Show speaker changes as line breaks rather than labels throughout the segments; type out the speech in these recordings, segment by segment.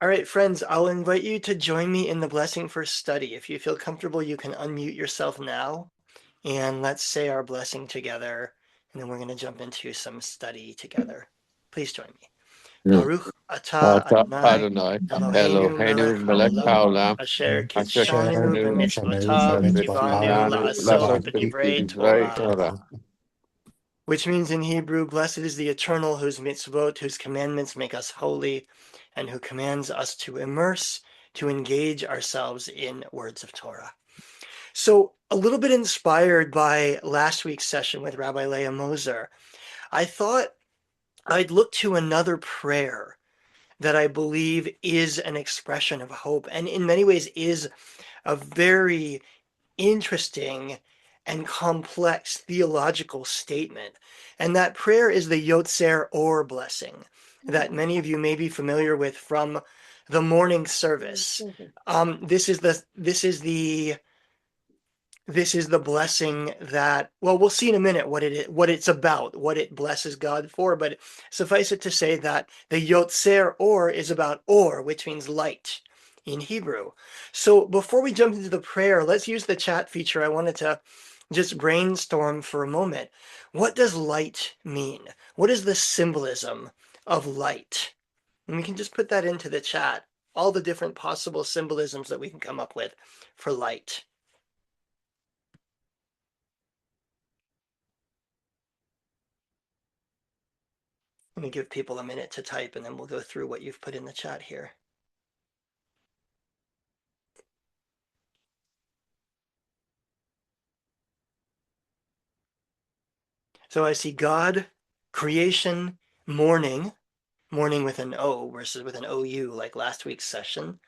All right, friends, I'll invite you to join me in the blessing for study. If you feel comfortable, you can unmute yourself now, and let's say our blessing together, and then we're going to jump into some study together. Please join me. Baruch atah
Ata
Adonai,
Adonai,
Eloheinu melech
Eloheinu melech
haolam,
haolam,
asher
asher
kitshanu
kitanu
b'mitzvotav v'tivanu
b'mitzvotanu
la'asot
la'asot
b'divrei
b'divrei
Torah.
Torah.
Which means in Hebrew, blessed is the eternal whose mitzvot, whose commandments make us holy, and who commands us to immerse, to engage ourselves in words of Torah. So a little bit inspired by last week's session with Rabbi Leah Moser, I thought I'd look to another prayer that I believe is an expression of hope, and in many ways is a very interesting and complex theological statement. And that prayer is the Yotzer Or blessing that many of you may be familiar with from the morning service. This is the blessing that, well, we'll see in a minute what it's about, what it blesses God for, but suffice it to say that the Yotzer Or is about or, which means light in Hebrew. So before we jump into the prayer, let's use the chat feature. I wanted to just brainstorm for a moment. What does light mean? What is the symbolism of light? And we can just put that into the chat, all the different possible symbolisms that we can come up with for light. Let me give people a minute to type, and then we'll go through what you've put in the chat here. So I see God, creation, morning with an O versus with an OU like last week's session,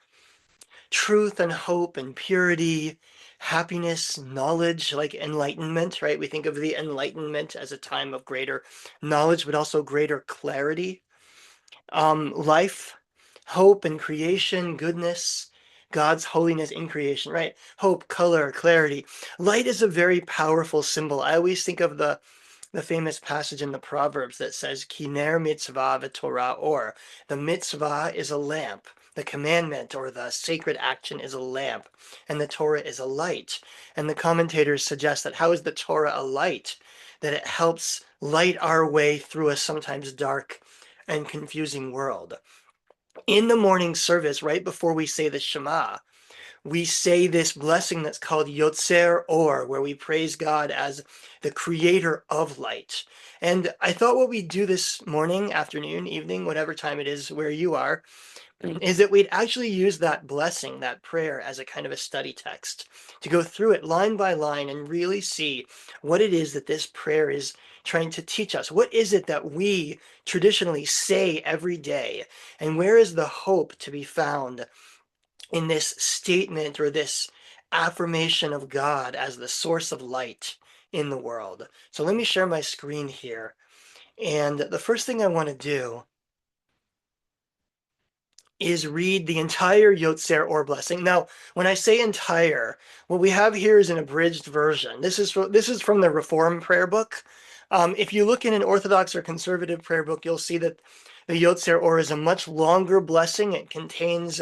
truth and hope and purity, happiness, knowledge, like enlightenment, right? We think of the Enlightenment as a time of greater knowledge, but also greater clarity. Life, hope and creation, goodness, God's holiness in creation, right? Hope, color, clarity. Light is a very powerful symbol. I always think of the famous passage in the Proverbs that says, Kiner mitzvah v'torah or. The mitzvah is a lamp. The commandment or the sacred action is a lamp, and the Torah is a light. And the commentators suggest that how is the Torah a light? That it helps light our way through a sometimes dark and confusing world. In the morning service, right before we say the Shema, we say this blessing that's called Yotzer Or, where we praise God as the creator of light. And I thought what we'd do this morning, afternoon, evening, whatever time it is where you are, is that we'd actually use that blessing, that prayer, as a kind of a study text to go through it line by line and really see what it is that this prayer is trying to teach us. What is it that we traditionally say every day? And where is the hope to be found in this statement or this affirmation of God as the source of light in the world? So let me share my screen here. And the first thing I want to do is read the entire Yotzer Or blessing. Now, when I say entire, what we have here is an abridged version. This is from the Reform prayer book. If you look in an Orthodox or conservative prayer book, you'll see that the Yotzer Or is a much longer blessing. It contains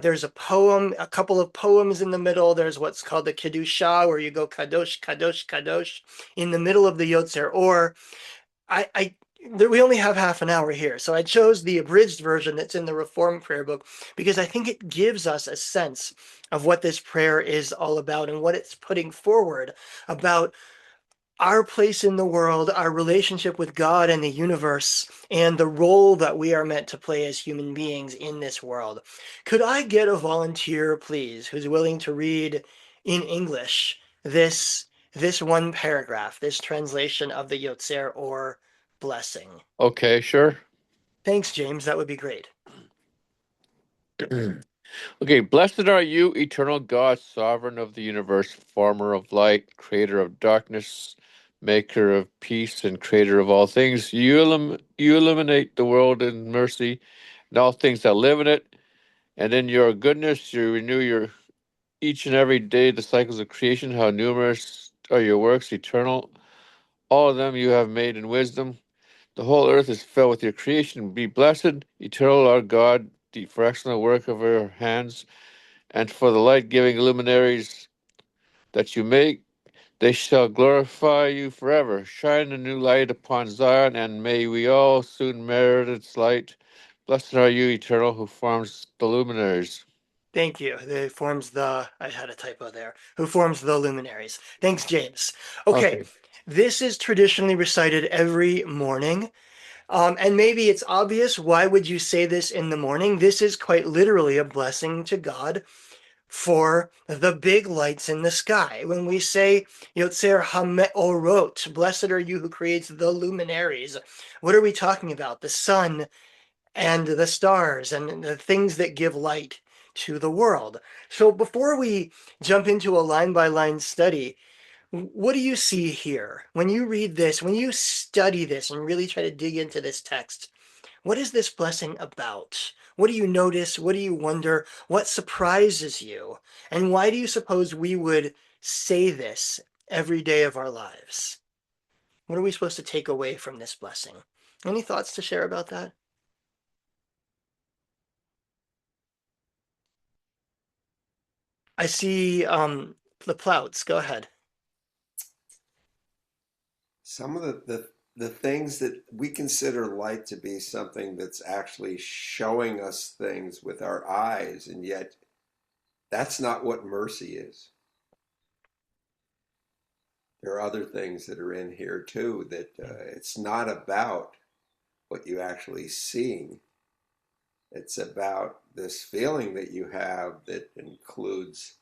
there's a poem, a couple of poems in the middle. There's what's called the Kedusha, where you go Kadosh, Kadosh, Kadosh in the middle of the Yotzer Or. We only have half an hour here, so I chose the abridged version that's in the Reform prayer book because I think it gives us a sense of what this prayer is all about and what it's putting forward about our place in the world, our relationship with God and the universe, and the role that we are meant to play as human beings in this world. Could I get a volunteer, please, who's willing to read in English this one paragraph, this translation of the Yotzer Or blessing?
Okay, sure.
Thanks, James. That would be great.
Okay, blessed are you, eternal God, sovereign of the universe, former of light, creator of darkness, maker of peace, and creator of all things. You illuminate the world in mercy and all things that live in it, and in your goodness you renew your each and every day the cycles of creation. How numerous are your works, eternal. All of them you have made in wisdom. The whole earth is filled with your creation. Be blessed, eternal our God, for excellent work of your hands, and for the light-giving luminaries that you make. They shall glorify you forever. Shine a new light upon Zion, and may we all soon merit its light. Blessed are you, Eternal, who forms the luminaries.
Thank you. Who forms the, I had a typo there, who forms the luminaries. Thanks, James. Okay,
Okay.
this is traditionally recited every morning. And maybe it's obvious. Why would you say this in the morning? This is quite literally a blessing to God for the big lights in the sky. When we say Yotzer Orot, blessed are you who creates the luminaries, what are we talking about? The sun and the stars and the things that give light to the world. So before we jump into a line by line study, what do you see here? When you read this, when you study this and really try to dig into this text, what is this blessing about? What do you notice? What do you wonder? What surprises you? And why do you suppose we would say this every day of our lives? What are we supposed to take away from this blessing? Any thoughts to share about that? I see the Plouts. Go ahead.
Some of the things that we consider light to be something that's actually showing us things with our eyes, and yet that's not what mercy is. There are other things that are in here too that it's not about what you actually seeing. It's about this feeling that you have that includes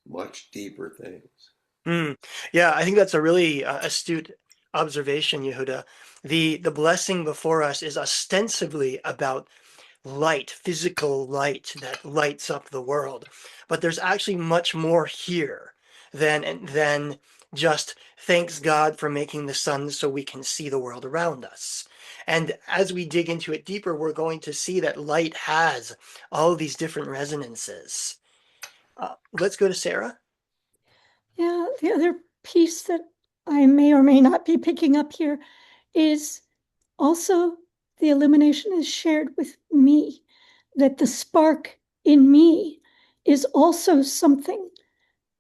much deeper things.
Mm. Yeah, I think that's a really astute observation, Yehuda. The blessing before us is ostensibly about light, physical light that lights up the world. But there's actually much more here than just thanks God for making the sun so we can see the world around us. And as we dig into it deeper, we're going to see that light has all these different resonances. Let's go to Sarah.
Yeah, the other piece that I may or may not be picking up here is also the illumination is shared with me, that the spark in me is also something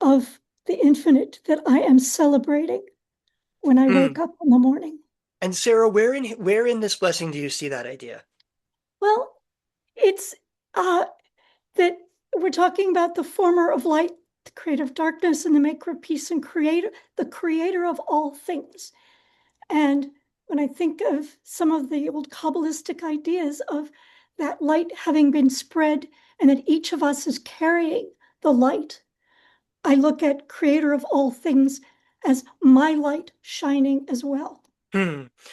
of the infinite that I am celebrating when I wake up in the morning.
And Sarah, where in this blessing do you see that idea?
Well, it's that we're talking about the former of light, the creator of darkness, and the maker of peace, and the creator of all things. And when I think of some of the old Kabbalistic ideas of that light having been spread and that each of us is carrying the light, I look at creator of all things as my light shining as well.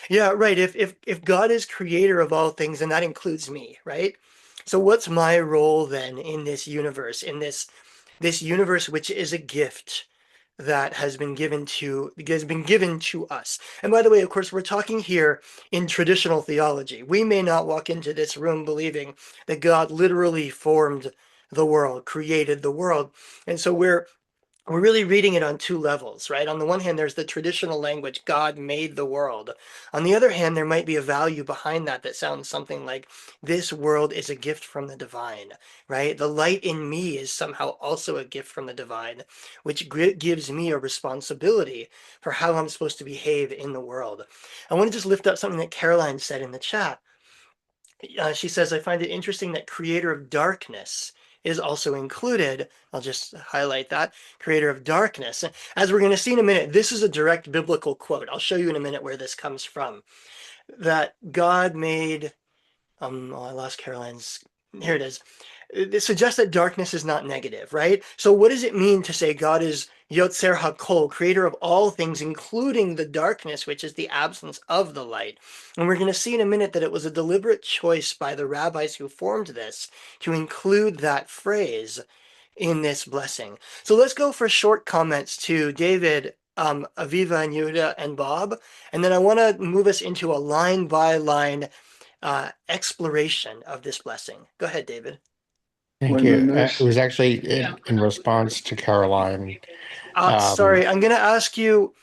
Yeah, right. If God is creator of all things, then that includes me, right? So what's my role then in this universe, in this universe which is a gift that has been given to us. And by the way, of course, we're talking here in traditional theology. We may not walk into this room believing that God literally formed the world, created the world. And so we're really reading it on two levels, right? On the one hand, there's the traditional language, God made the world. On the other hand, there might be a value behind that that sounds something like, this world is a gift from the divine, right? The light in me is somehow also a gift from the divine, which gives me a responsibility for how I'm supposed to behave in the world. I want to just lift up something that Caroline said in the chat. She says, I find it interesting that creator of darkness is also included. I'll just highlight that, creator of darkness. As we're going to see in a minute, this is a direct biblical quote. I'll show you in a minute where this comes from. That God made, I lost Caroline's, here it is. It suggests that darkness is not negative, right? So what does it mean to say God is Yotzer HaKol, creator of all things, including the darkness, which is the absence of the light? And we're going to see in a minute that it was a deliberate choice by the rabbis who formed this to include that phrase in this blessing. So let's go for short comments to David, Aviva, and Yehuda, and Bob. And then I want to move us into a line by line exploration of this blessing. Go ahead, David.
Thank you. It was actually in response to Caroline.
Sorry, I'm going to ask you.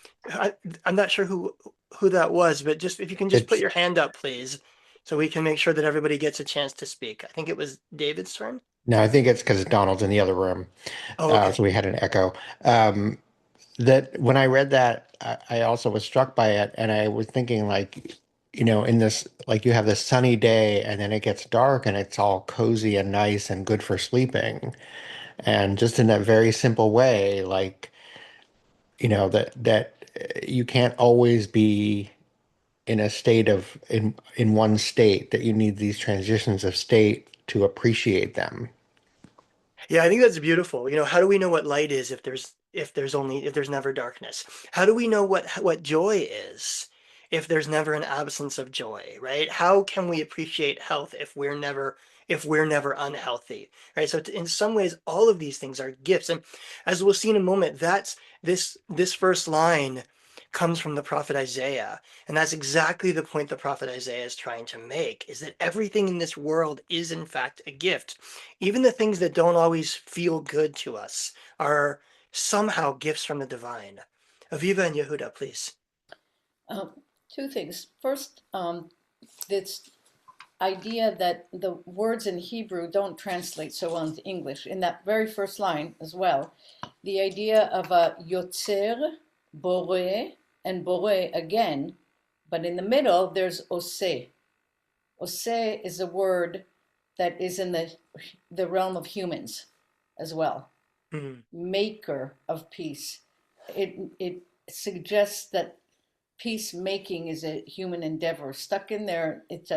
I'm not sure who that was, but just if you can just put
It's
your hand up, please. so we can make sure that everybody gets a chance to speak. I think it was David's turn.
No, I think it's because Donald's in the other room.
Oh, okay.
So we had an echo. That when I read that, I also was struck by it, and I was thinking, like, in this, like, you have this sunny day, and then it gets dark, and it's all cozy and nice and good for sleeping, and just in that very simple way, like, that you can't always be in a state of in one state, that you need these transitions of state to appreciate them.
Yeah, I think that's beautiful. How do we know what light is if there's never darkness? How do we know what joy is if there's never an absence of joy, right? How can we appreciate health if we're never unhealthy, right? So in some ways, all of these things are gifts, and as we'll see in a moment, that's this first line comes from the prophet Isaiah, and that's exactly the point the prophet Isaiah is trying to make: is that everything in this world is in fact a gift. Even the things that don't always feel good to us are somehow gifts from the divine. Aviva and Yehuda, please.
Two things. First, this idea that the words in Hebrew don't translate so well into English. In that very first line as well, the idea of a Yotzer, Bore, and Bore again, but in the middle there's Ose. Ose is a word that is in the realm of humans as well. Mm-hmm. Maker of peace. It suggests that peacemaking is a human endeavor. Stuck in there, it's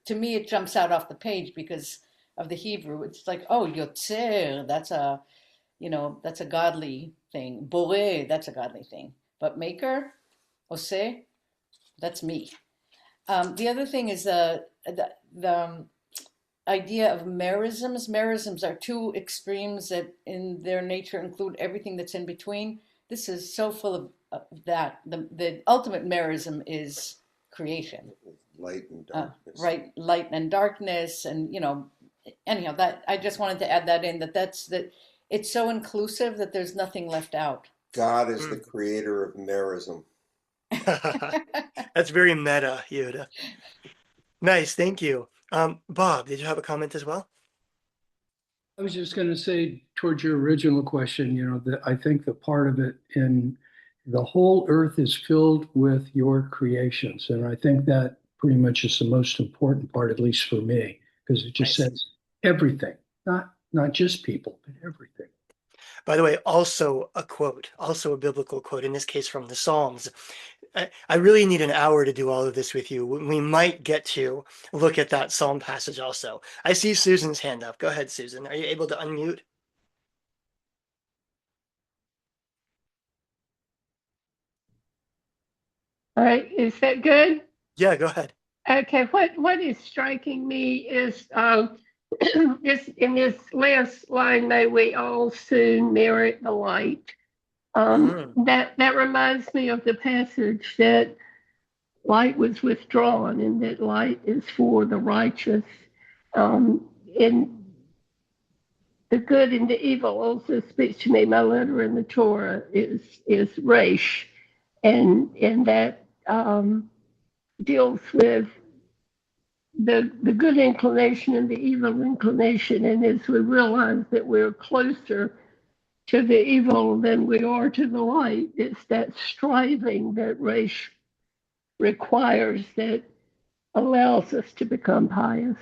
to me it jumps out off the page because of the Hebrew. It's like, oh, Yotzer, that's a godly thing. Bore, that's a godly thing. But maker, Ose, that's me. The other thing is the idea of merisms. Merisms are two extremes that in their nature include everything that's in between. This is so full of that. The ultimate merism is creation.
Light and darkness.
Right, light and darkness, and anyhow, that I just wanted to add that in, that it's so inclusive that there's nothing left out.
God is the creator of merism.
That's very meta, Yehuda. Nice, thank you. Bob, did you have a comment as well?
I was just going to say, towards your original question, that I think the part of it in the whole earth is filled with your creations. And I think that pretty much is the most important part, at least for me, because it just says everything, not just people, but everything.
By the way, also a biblical quote, in this case from the Psalms. I really need an hour to do all of this with you. We might get to look at that Psalm passage also. I see Susan's hand up. Go ahead, Susan. Are you able to unmute?
All right, is that good?
Yeah, go ahead.
Okay, what is striking me is in this last line, may we all soon merit the light. That reminds me of the passage that light was withdrawn and that light is for the righteous. In the good and the evil also speaks to me. My letter in the Torah is Resh, and that deals with the good inclination and the evil inclination. And as we realize that we're closer to the evil than we are to the light, it's that striving that Resh requires that allows us to become pious.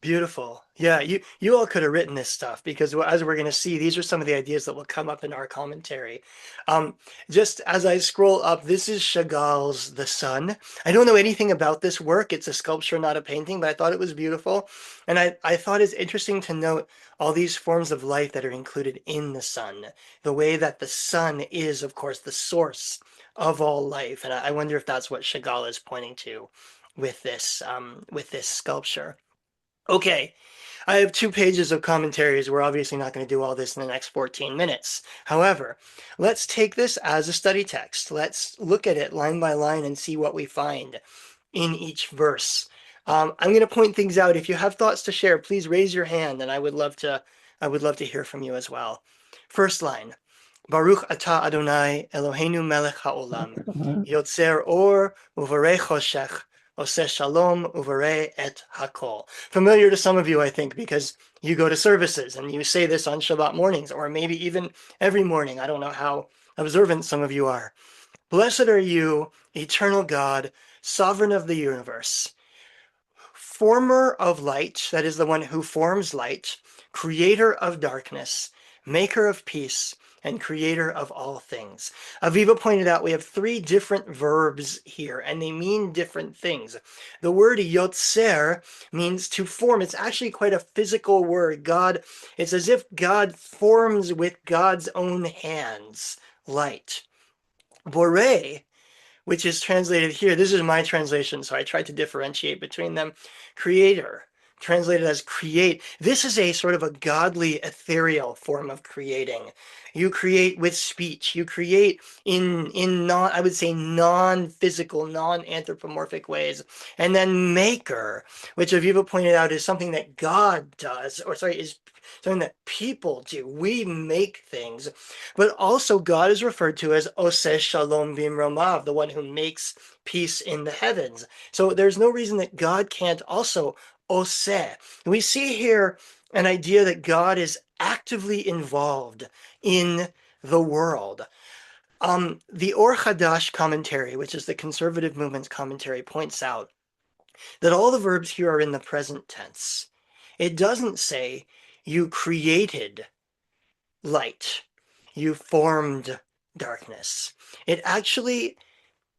Beautiful. Yeah, you all could have written this stuff, because as we're going to see, these are some of the ideas that will come up in our commentary. Just as I scroll up, this is Chagall's The Sun. I don't know anything about this work. It's a sculpture, not a painting, but I thought it was beautiful. And I thought it's interesting to note all these forms of life that are included in the sun. The way that the sun is, of course, the source of all life. And I wonder if that's what Chagall is pointing to with this sculpture. Okay, I have 2 pages of commentaries. We're obviously not going to do all this in the next 14 minutes. However, let's take this as a study text. Let's look at it line by line and see what we find in each verse. I'm going to point things out. If you have thoughts to share, please raise your hand, and I would love to hear from you as well. First line: Baruch atah Adonai Eloheinu melech haolam, Yotzer Or uvarei choshech, Oseh shalom uvarei et hakol. Familiar to some of you, I think, because you go to services and you say this on Shabbat mornings, or maybe even every morning. I don't know how observant some of you are. Blessed are you, eternal God, sovereign of the universe, former of light, that is the one who forms light, creator of darkness, maker of peace, and creator of all things. Aviva pointed out we have three different verbs here, and they mean different things. The word yotzer means to form. It's actually quite a physical word. It's as if God forms with God's own hands light. Borei, which is translated here. This is my translation, so I tried to differentiate between them. Creator, translated as create. This is a sort of a godly, ethereal form of creating. You create with speech. You create in non, I would say, non-physical, non-anthropomorphic ways. And then maker, which Aviva pointed out is something that God does, is something that people do. We make things. But also God is referred to as Oseh Shalom Vimromav, the one who makes peace in the heavens. So there's no reason that God can't also Oseh. We see here an idea that God is actively involved in the world. The Or Hadash commentary, which is the conservative movement's commentary, points out that all the verbs here are in the present tense. It doesn't say you created light, you formed darkness. It actually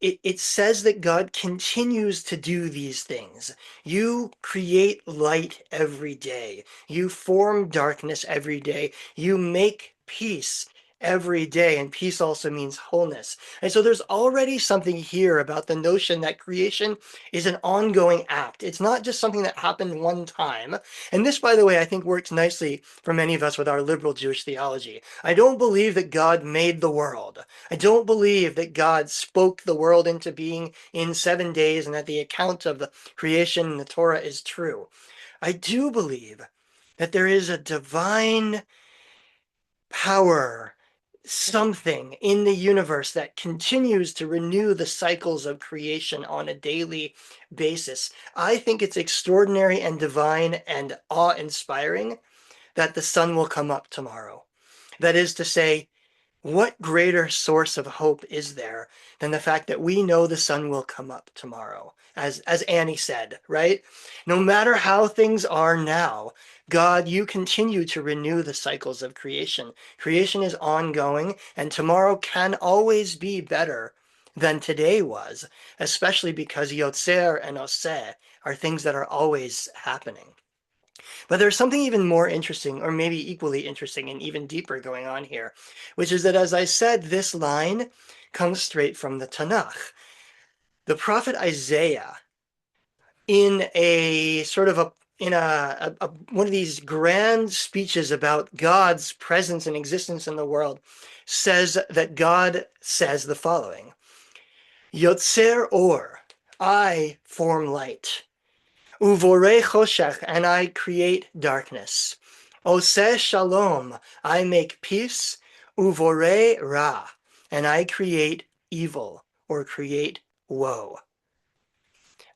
it says that God continues to do these things. You create light every day. You form darkness every day. You make peace every day. And peace also means wholeness. And so there's already something here about the notion that creation is an ongoing act. It's not just something that happened one time. And this, by the way, I think works nicely for many of us with our liberal Jewish theology. I don't believe that God made the world. I don't believe that God spoke the world into being in 7 days and that the account of the creation in the Torah is true. I do believe that there is a divine power, something in the universe that continues to renew the cycles of creation on a daily basis. I think it's extraordinary and divine and awe-inspiring that the sun will come up tomorrow. That is to say, what greater source of hope is there than the fact that we know the sun will come up tomorrow? As Annie said, right? No matter how things are now, God, you continue to renew the cycles of creation. Creation is ongoing, and tomorrow can always be better than today was, especially because Yotzer and Oseh are things that are always happening. But there's something even more interesting, or maybe equally interesting and even deeper going on here, which is that, as I said, this line comes straight from the Tanakh. The prophet Isaiah, in a sort of one of these grand speeches about God's presence and existence in the world, says that God says the following: Yotzer Or, I form light. Uvorei choshech, and I create darkness. Oseh shalom, I make peace. Uvorei ra, and I create evil, or create woe.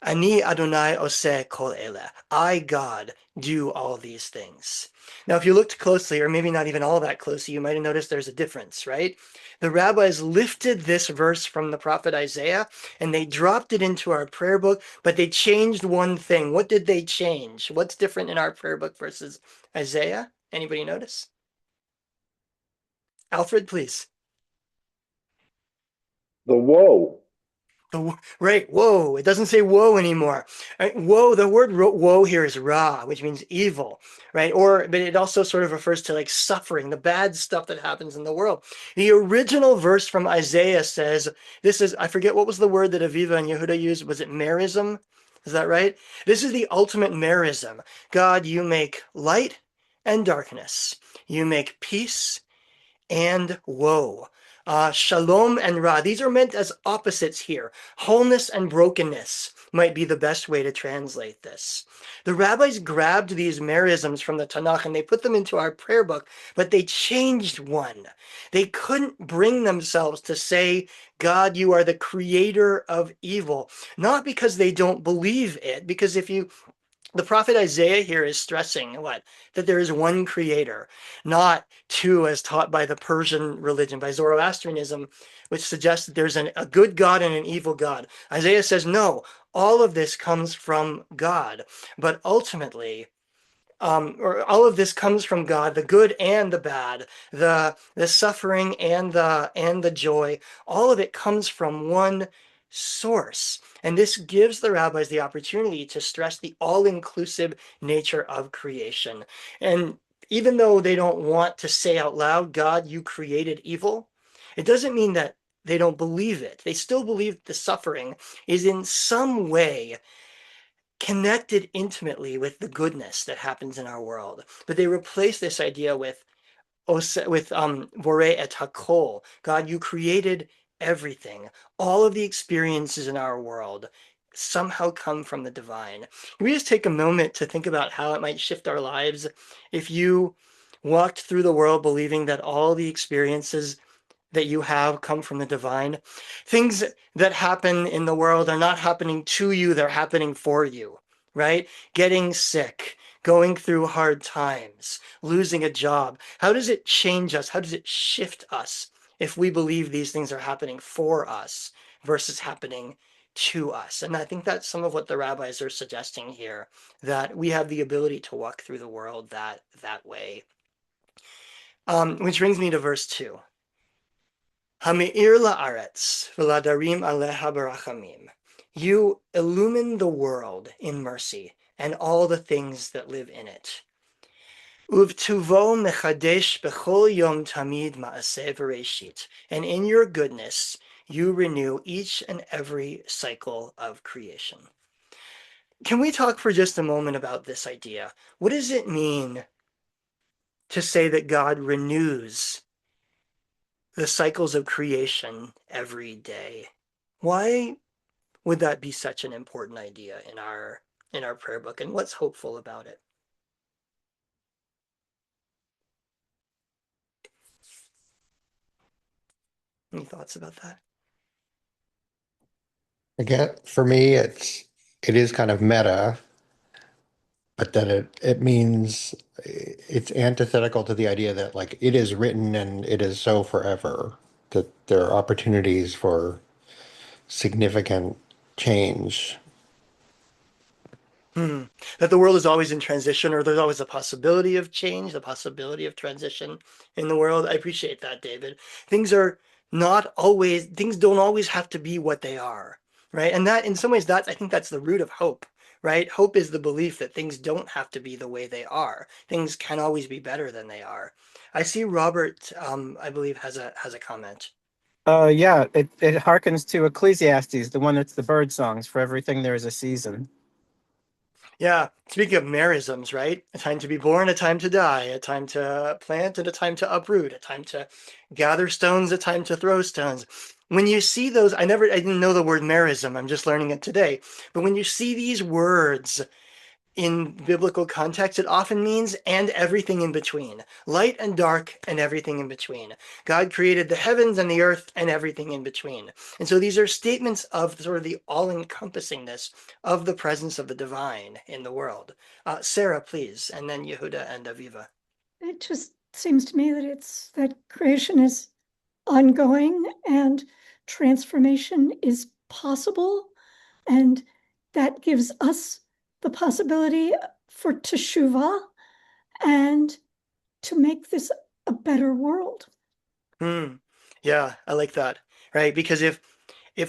Ani Adonai oseh kol eleh. I, God, do all these things. Now, if you looked closely, or maybe not even all that closely, you might have noticed there's a difference, right? The rabbis lifted this verse from the prophet Isaiah, and they dropped it into our prayer book, but they changed one thing. What did they change? What's different in our prayer book versus Isaiah? Anybody notice? Alfred, please.
The woe.
Right, woe. It doesn't say woe anymore. Right? Woe, the word woe here is ra, which means evil, right? But it also sort of refers to like suffering, the bad stuff that happens in the world. The original verse from Isaiah says, I forget what was the word that Aviva and Yehuda used. Was it merism? Is that right? This is the ultimate merism. God, you make light and darkness. You make peace and woe. Shalom and Ra. These are meant as opposites here. Wholeness and brokenness might be the best way to translate this. The rabbis grabbed these merisms from the Tanakh and they put them into our prayer book, but they changed one. They couldn't bring themselves to say, God, you are the creator of evil. Not because they don't believe it, because the prophet Isaiah here is stressing what? That there is one creator, not two as taught by the Persian religion, by Zoroastrianism, which suggests that there's a good God and an evil God. Isaiah says, no, all of this comes from God. But ultimately, or all of this comes from God, the good and the bad, the suffering and the joy. All of it comes from one source. And this gives the rabbis the opportunity to stress the all-inclusive nature of creation. And even though they don't want to say out loud, God, you created evil, it doesn't mean that they don't believe it. They still believe the suffering is in some way connected intimately with the goodness that happens in our world. But they replace this idea with Borei et Hakol. God, you created everything. All of the experiences in our world somehow come from the divine. Can we just take a moment to think about how it might shift our lives if you walked through the world believing that all the experiences that you have come from the divine? Things that happen in the world are not happening to you, they're happening for you, right? Getting sick, going through hard times, losing a job. How does it change us? How does it shift us if we believe these things are happening for us versus happening to us? And I think that's some of what the rabbis are suggesting here, that we have the ability to walk through the world that way. Which brings me to verse 2. Ha'me'ir la'aretz v'ladarim aleha barachamim. You illumine the world in mercy and all the things that live in it. Uvtuvo mechadesh bechol yom tamid ma'aseh v'reshit. And in your goodness, you renew each and every cycle of creation. Can we talk for just a moment about this idea? What does it mean to say that God renews the cycles of creation every day? Why would that be such an important idea in our prayer book, and what's hopeful about it? Any thoughts about that?
Again, for me, it is kind of meta, but that it means it's antithetical to the idea that like it is written and it is so forever, that there are opportunities for significant change.
That the world is always in transition, or there's always a possibility of change, the possibility of transition in the world. I appreciate that, David. Things don't always have to be what they are, right? And that, in some ways, I think that's the root of hope, right? Hope is the belief that things don't have to be the way they are. Things can always be better than they are. I see Robert, I believe, has a comment.
Yeah, it harkens to Ecclesiastes, the one that's the bird songs. For everything there is a season.
Yeah, speaking of merisms, right? A time to be born, a time to die, a time to plant, and a time to uproot, a time to gather stones, a time to throw stones. When you see those, I didn't know the word merism, I'm just learning it today. But when you see these words in biblical context, it often means and everything in between, light and dark and everything in between. God created the heavens and the earth and everything in between. And so these are statements of sort of the all-encompassingness of the presence of the divine in the world. Sarah, please, and then Yehuda and Aviva.
It just seems to me that creation is ongoing and transformation is possible, and that gives us the possibility for teshuvah and to make this a better world.
Yeah, I like that, right? Because if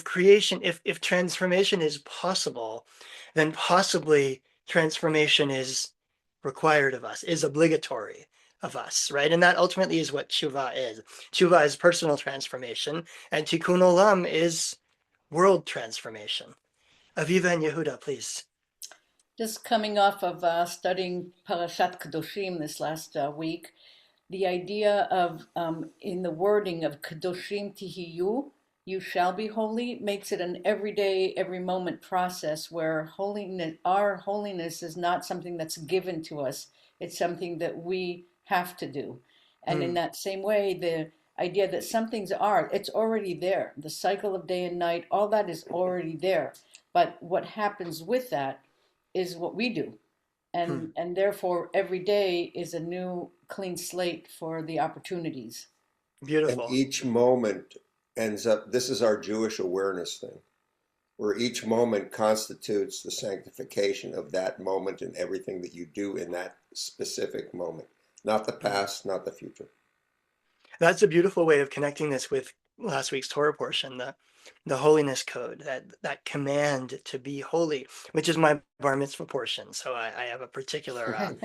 creation, if transformation is possible, then possibly transformation is required of us, is obligatory of us, right? And that ultimately is what tshuva is. Tshuva is personal transformation, and tikkun olam is world transformation. Aviva and Yehuda, please.
Just coming off of studying Parashat Kedoshim this last week, the idea of, in the wording of Kadoshim Tihiyu, you shall be holy, makes it an everyday, every moment process where our holiness is not something that's given to us. It's something that we have to do. And in that same way, the idea that some things it's already there. The cycle of day and night, all that is already there. But what happens with that is what we do. And therefore, every day is a new clean slate for the opportunities.
And
Beautiful.
each moment ends up, this is our Jewish awareness thing, where each moment constitutes the sanctification of that moment and everything that you do in that specific moment. Not the past, not the future.
That's a beautiful way of connecting this with last week's Torah portion, the holiness code, that command to be holy, which is my bar mitzvah portion. So I have a particular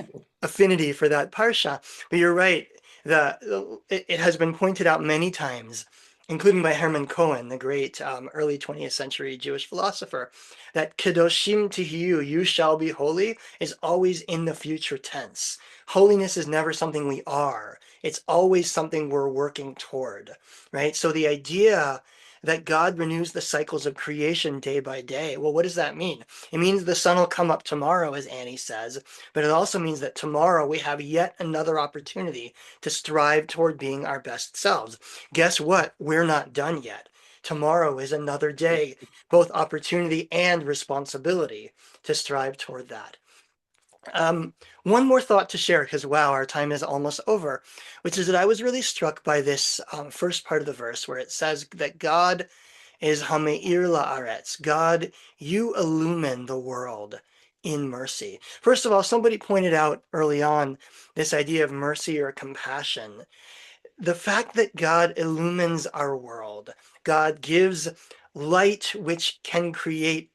affinity for that parsha. But you're right, it has been pointed out many times, including by Hermann Cohen, the great early 20th century Jewish philosopher, that Kedoshim Tihiyu, you shall be holy, is always in the future tense. Holiness is never something we are. It's always something we're working toward, right? So the idea that God renews the cycles of creation day by day, well, what does that mean? It means the sun will come up tomorrow, as Annie says, but it also means that tomorrow we have yet another opportunity to strive toward being our best selves. Guess what? We're not done yet. Tomorrow is another day, both opportunity and responsibility to strive toward that. One more thought to share, because wow, our time is almost over, which is that I was really struck by this first part of the verse where it says that God is Hameir La'aretz. God, you illumine the world in mercy. First of all, somebody pointed out early on this idea of mercy or compassion. The fact that God illumines our world, God gives light which can create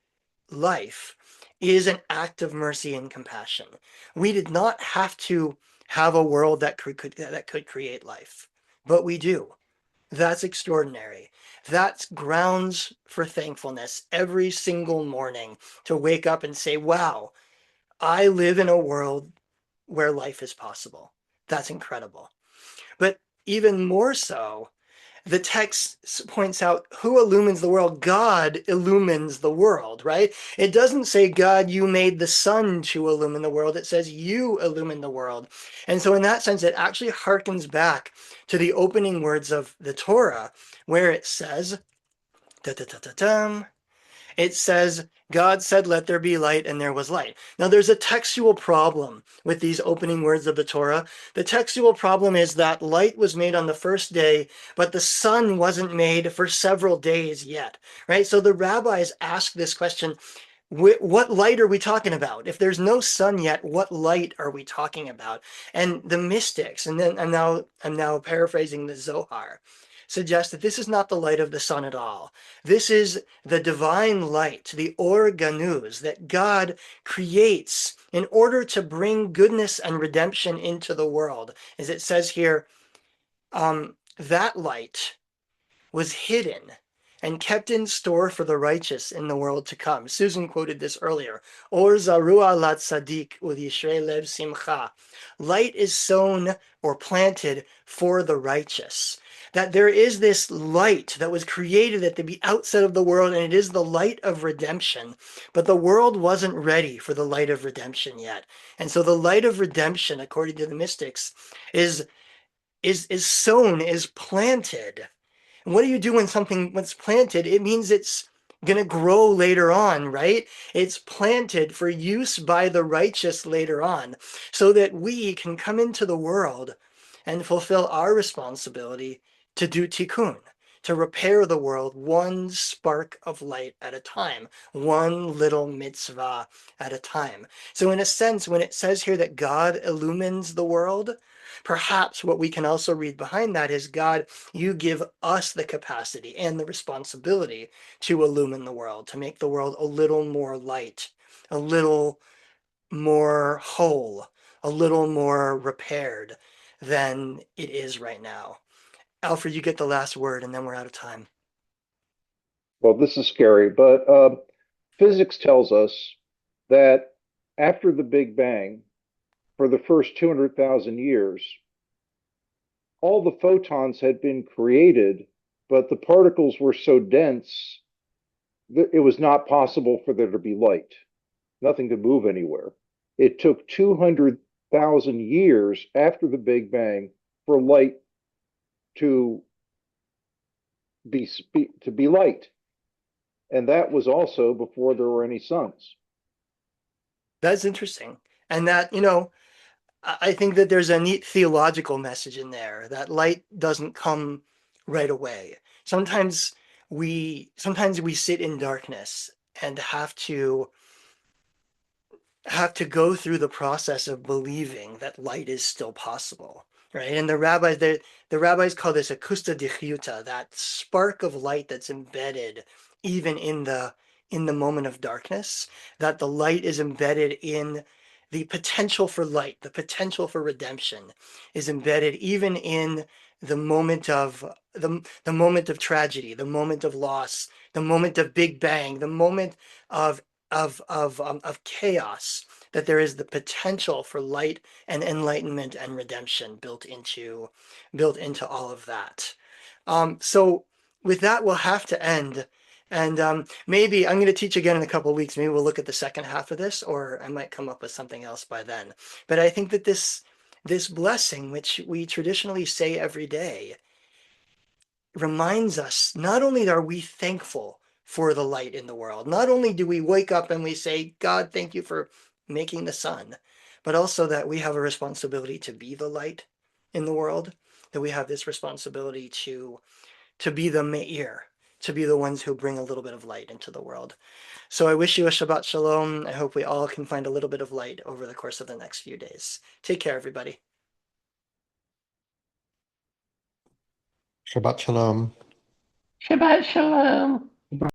life, is an act of mercy and compassion. We did not have to have a world that could create life, but we do. That's extraordinary. That's grounds for thankfulness every single morning, to wake up and say, wow, I live in a world where life is possible. That's incredible. But even more so, the text points out who illumines the world. God illumines the world, right? It doesn't say, God, you made the sun to illumine the world. It says you illumine the world. And so in that sense, it actually harkens back to the opening words of the Torah, where it says, it says, God said, let there be light, and there was light. Now, there's a textual problem with these opening words of the Torah. The textual problem is that light was made on the first day, but the sun wasn't made for several days yet, right? So the rabbis ask this question, what light are we talking about? If there's no sun yet, what light are we talking about? And the mystics, and then I'm now paraphrasing the Zohar, suggest that this is not the light of the sun at all. This is the divine light, the Or Ganuz, that God creates in order to bring goodness and redemption into the world. As it says here, that light was hidden and kept in store for the righteous in the world to come. Susan quoted this earlier. Or zarua lat tzadik u'yishrei lev simcha. Light is sown or planted for the righteous. That there is this light that was created at the outset of the world, and it is the light of redemption. But the world wasn't ready for the light of redemption yet. And so the light of redemption, according to the mystics, is sown, is planted. And what do you do when something's planted? It means it's going to grow later on, right? It's planted for use by the righteous later on, so that we can come into the world and fulfill our responsibility to do tikkun, to repair the world one spark of light at a time, one little mitzvah at a time. So in a sense, when it says here that God illumines the world, perhaps what we can also read behind that is, God, you give us the capacity and the responsibility to illumine the world, to make the world a little more light, a little more whole, a little more repaired than it is right now. Alfred, you get the last word, and then we're out of time.
Well, this is scary, but physics tells us that after the Big Bang, for the first 200,000 years, all the photons had been created, but the particles were so dense that it was not possible for there to be light. Nothing could move anywhere. It took 200,000 years after the Big Bang for light to be light. And that was also before there were any suns.
That's interesting. And that, you know, I think that there's a neat theological message in there that light doesn't come right away. Sometimes we sit in darkness and have to go through the process of believing that light is still possible, right? And the rabbis call this a kusta dichyuta, that spark of light that's embedded even in the moment of darkness, that the light is embedded in the potential for light, the potential for redemption is embedded even in the moment of the moment of tragedy, the moment of loss, the moment of Big Bang, the moment of of chaos, that there is the potential for light and enlightenment and redemption built into all of that. So with that, we'll have to end. And maybe I'm going to teach again in a couple of weeks. Maybe we'll look at the second half of this, or I might come up with something else by then. But I think that this blessing, which we traditionally say every day, reminds us not only are we thankful for the light in the world, not only do we wake up and we say, God, thank you for making the sun, but also that we have a responsibility to be the light in the world, that we have this responsibility to be the me'ir, to be the ones who bring a little bit of light into the world. So I wish you a Shabbat Shalom. I hope we all can find a little bit of light over the course of the next few days. Take care, everybody.
Shabbat shalom.
Shabbat shalom.